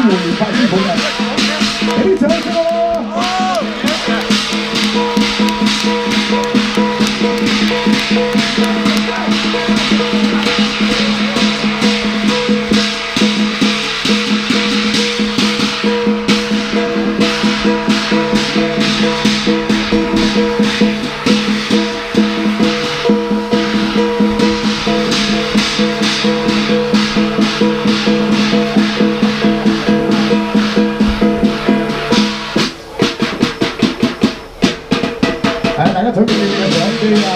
會發展好嘅，俾啲掌聲咯！大家準備你哋嘅相機啊！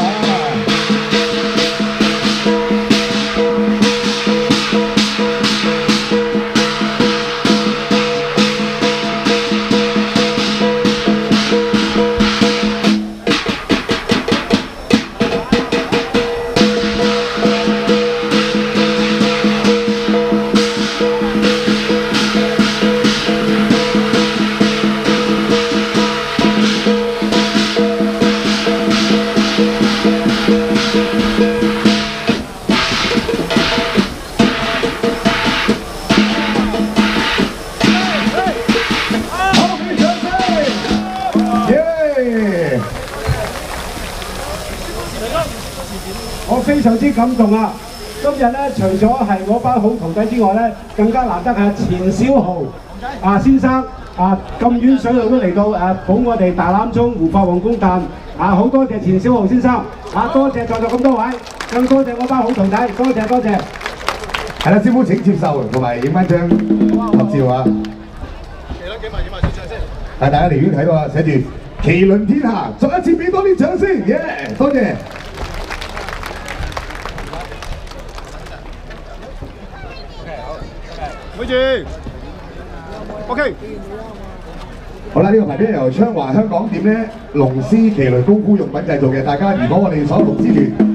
我非常之感動啊！今日咧，除咗係我班好徒弟之外咧，更加難得係錢小豪先生咁遠水路都嚟到捧我哋大欖涌湖法皇宮誕好多謝錢小豪先生多謝在座咁多位，更多謝我班好徒弟，多謝多謝。係啦，師傅請接受同埋影翻張合照啊！幾萬張相先。係大家離遠睇到啊，寫住麒麟天下，再一次俾多啲掌聲，耶！多謝。咪住 ，OK。好啦，呢個牌匾由昌華香港店咧龍獅麒麟功夫用品製造嘅，大家如果我哋所屬之團